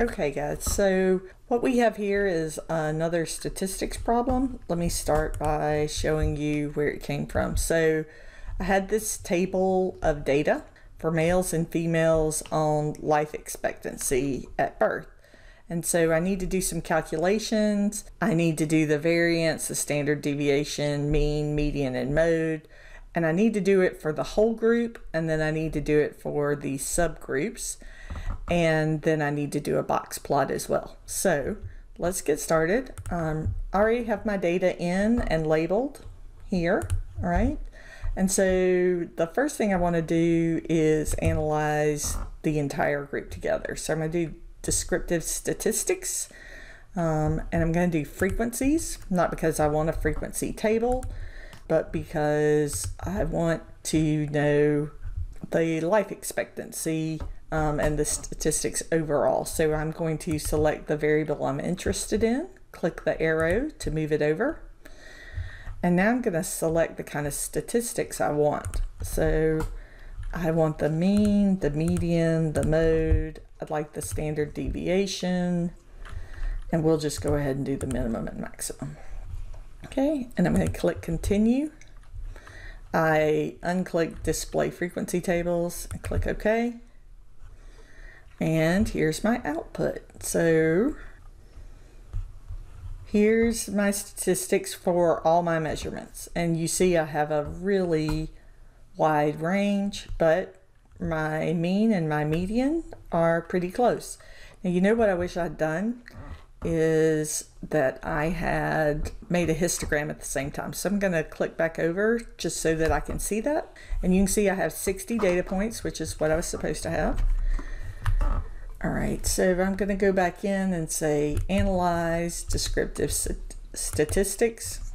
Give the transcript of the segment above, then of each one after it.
Okay guys, so what we have here is another statistics problem. Let me start by showing you where it came from. So I had this table of data for males and females on life expectancy at birth. And so I need to do some calculations. I need to do the variance, the standard deviation, mean, median, and mode. And I need to do it for the whole group, and then I need to do it for the subgroups. And then I need to do a box plot as well. So let's get started. I already have my data in and labeled here, all right? And so the first thing I want to do is analyze the entire group together. So I'm going to do descriptive statistics, and I'm going to do frequencies, not because I want a frequency table, but because I want to know the life expectancy and the statistics overall. So I'm going to select the variable I'm interested in, click the arrow to move it over, and now I'm going to select the kind of statistics I want. So I want the mean, the median, the mode. I'd like the standard deviation, and we'll just go ahead and do the minimum and maximum. Okay, and I'm going to click continue. I unclick display frequency tables and click OK. And here's my output. So here's my statistics for all my measurements. And you see I have a really wide range, but my mean and my median are pretty close. Now, you know what I wish I'd done is that I had made a histogram at the same time. So I'm going to click back over just so that I can see that. And you can see I have 60 data points, which is what I was supposed to have. All right, so I'm going to go back in and say analyze descriptive statistics.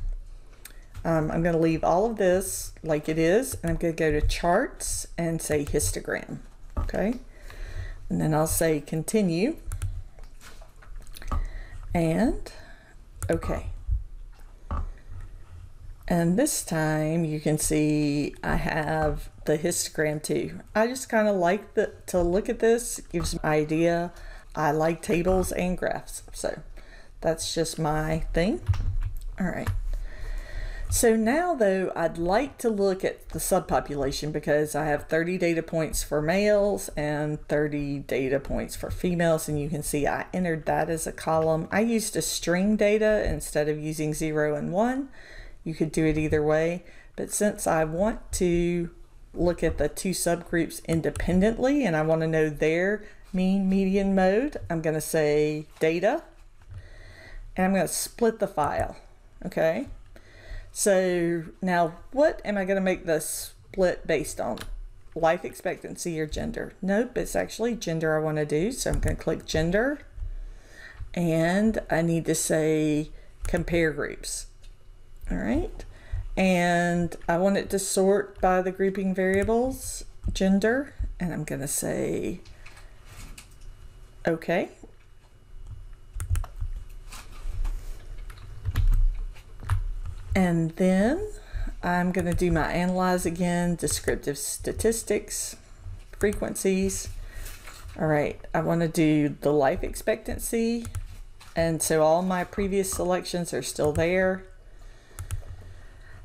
I'm going to leave all of this like it is, and I'm going to go to charts and say histogram. Okay, and then I'll say continue and okay. And this time you can see I have the histogram too. I just kind of like to look at this. It gives me an idea. I like tables and graphs, so that's just my thing. All right. So now though, I'd like to look at the subpopulation because I have 30 data points for males and 30 data points for females, and you can see I entered that as a column. I used a string data instead of using 0 and 1. You could do it either way, but since I want to look at the two subgroups independently and I want to know their mean, median, mode, I'm going to say data, and I'm going to split the file. Okay, so now what am I going to make the split based on? Life expectancy or gender? Nope, it's actually gender I want to do, so I'm going to click gender, and I need to say compare groups. All right, and I want it to sort by the grouping variables, gender, and I'm going to say okay. And then I'm going to do my analyze again, descriptive statistics, frequencies. All right, I want to do the life expectancy, and so all my previous selections are still there.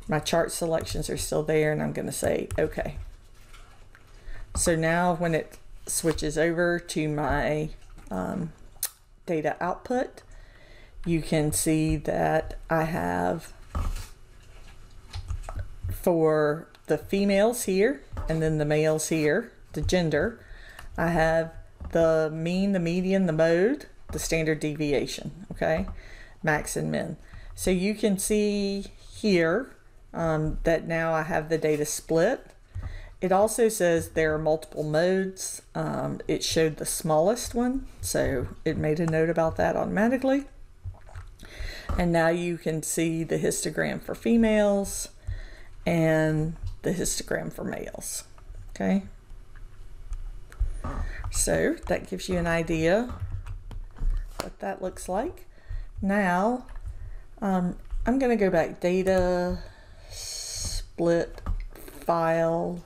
My chart selections are still there, and I'm going to say okay. So now when it switches over to my data output, you can see that I have for the females here and then the males here, the gender, I have the mean, the median, the mode, the standard deviation, okay, max and min. So you can see here that now I have the data split. It also says there are multiple modes. It showed the smallest one, so it made a note about that automatically. And now you can see the histogram for females and the histogram for males. Okay, so that gives you an idea what that looks like. Now I'm going to go back, data, split, file,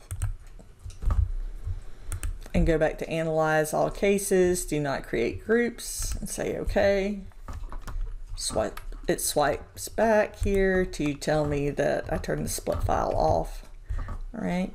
and go back to analyze all cases, do not create groups, and say okay. It swipes back here to tell me that I turned the split file off. All right,